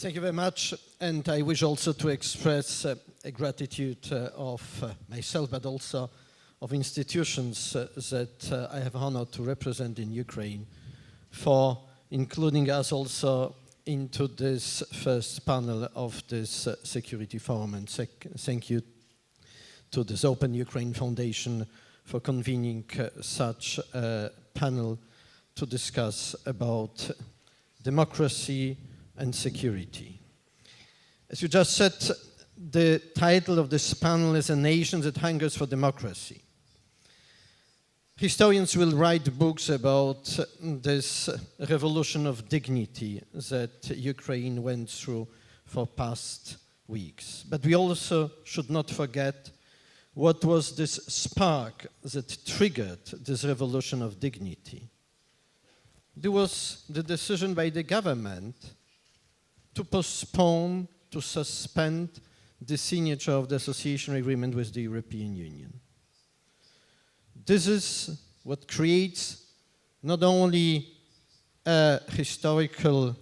Thank you very much, and I wish also to express a gratitude of myself, but also of institutions that I have honored to represent in Ukraine, for including us also into this first panel of this Security Forum. And thank you to this Open Ukraine Foundation for convening such a panel to discuss about democracy and security. As you just said, the title of this panel is A Nation That Hungers for Democracy. Historians will write books about this revolution of dignity that Ukraine went through for past weeks. But we also should not forget what was this spark that triggered this revolution of dignity. There was the decision by the government to postpone, to suspend the signature of the association agreement with the European Union. This is what creates not only a historical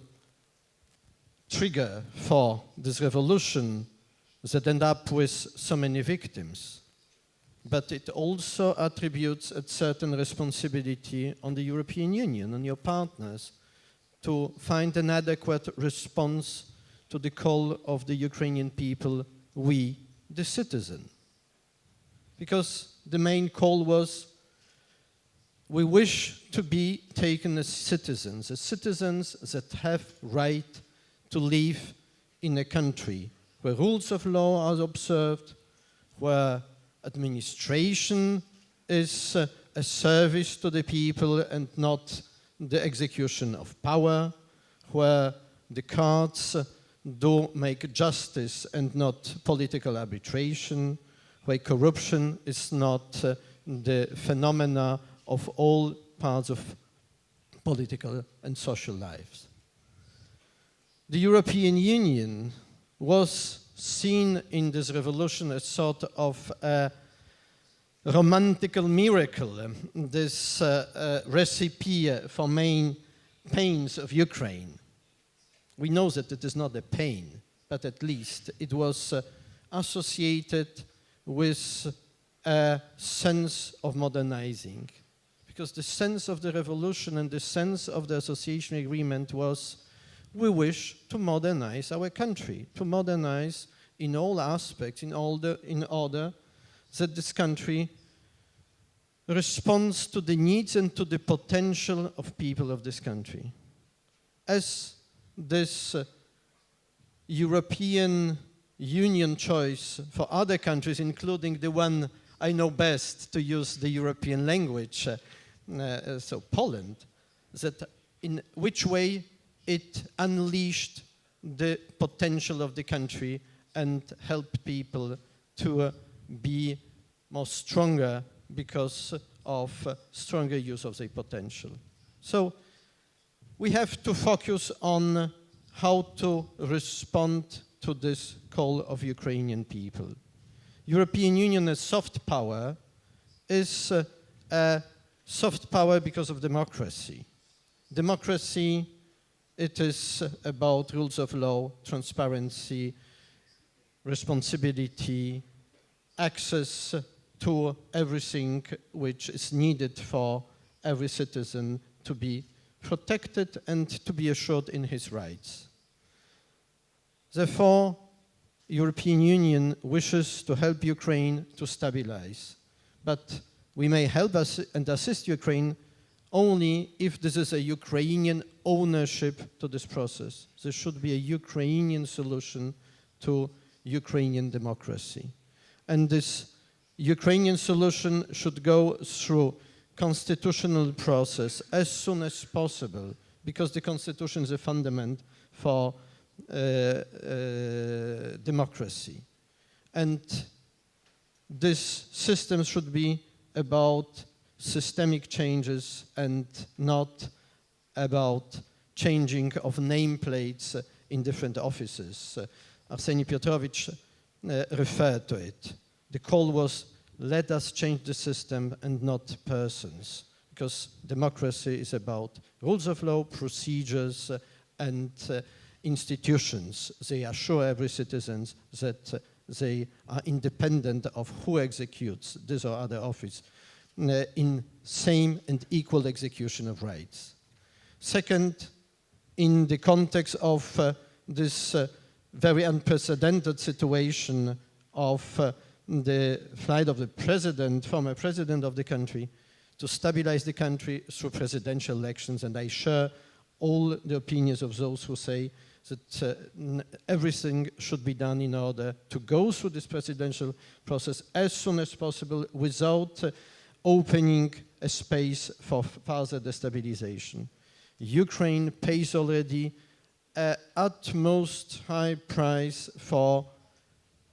trigger for this revolution that ended up with so many victims, but it also attributes a certain responsibility on the European Union and your partners to find an adequate response to the call of the Ukrainian people, we, the citizen. Because the main call was, we wish to be taken as citizens that have right to live in a country where rules of law are observed, where administration is a service to the people and not the execution of power, where the courts do make justice and not political arbitration, where corruption is not the phenomena of all parts of political and social lives. The European Union was seen in this revolution as sort of a romantical miracle, this recipe for main pains of Ukraine. We know that it is not a pain, but at least it was associated with a sense of modernizing. Because the sense of the revolution and the sense of the association agreement was, we wish to modernize our country, to modernize in all aspects, in order that this country responds to the needs and to the potential of people of this country. As this European Union choice for other countries, including the one I know best to use the European language, so Poland, that in which way it unleashed the potential of the country and helped people to be more stronger because of stronger use of their potential. So we have to focus on how to respond to this call of Ukrainian people. European Union as soft power is a soft power because of democracy. Democracy, it is about rules of law, transparency, responsibility, access to everything which is needed for every citizen to be protected and to be assured in his rights. Therefore, European Union wishes to help Ukraine to stabilize, but we may help us and assist Ukraine only if this is a Ukrainian ownership to this process. There should be a Ukrainian solution to Ukrainian democracy. And this Ukrainian solution should go through constitutional process as soon as possible, because the constitution is a fundament for democracy. And this system should be about systemic changes and not about changing of nameplates in different offices. Arseniy Petrovich referred to it. The call was, let us change the system and not persons, because democracy is about rules of law, procedures, and institutions. They assure every citizen that they are independent of who executes this or other office in same and equal execution of rights. Second, in the context of this very unprecedented situation of the flight of the president, former president of the country, to stabilize the country through presidential elections. And I share all the opinions of those who say that everything should be done in order to go through this presidential process as soon as possible without opening a space for further destabilization. Ukraine pays already an utmost high price for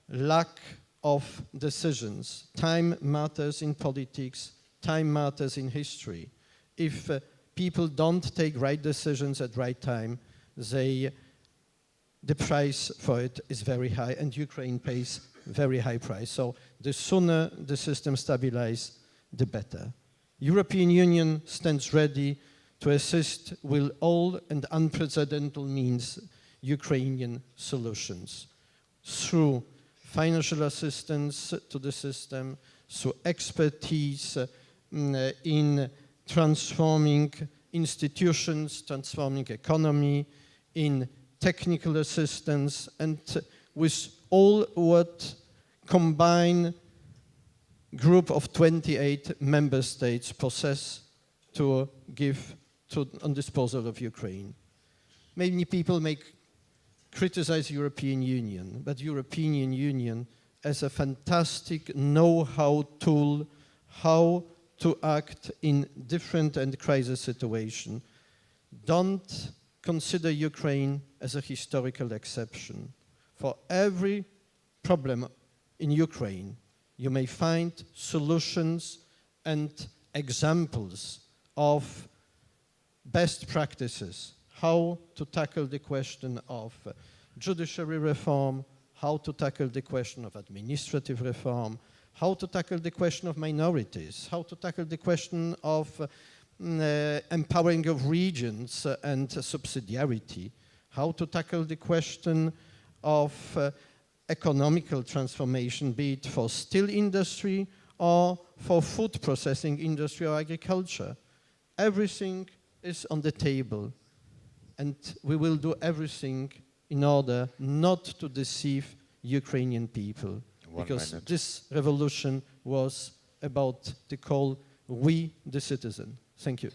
lack of decisions. Time matters in politics, time matters in history. If people don't take right decisions at right time, the price for it is very high, and Ukraine pays very high price. So the sooner the system stabilizes, the better. European Union stands ready to assist with all and unprecedented means Ukrainian solutions through financial assistance to the system, through expertise in transforming institutions, transforming economy, in technical assistance, and with all what combined group of 28 member states possess to give on disposal of Ukraine. Many people may criticize European Union, but European Union as a fantastic know-how tool how to act in different and crisis situations. Don't consider Ukraine as a historical exception. For every problem in Ukraine, you may find solutions and examples of best practices, how to tackle the question of judiciary reform, how to tackle the question of administrative reform, how to tackle the question of minorities, how to tackle the question of empowering of regions and subsidiarity, how to tackle the question of economical transformation, be it for steel industry or for food processing industry or agriculture. Everything is on the table, and we will do everything in order not to deceive Ukrainian people. Because this revolution was about the call, we the citizen. Thank you.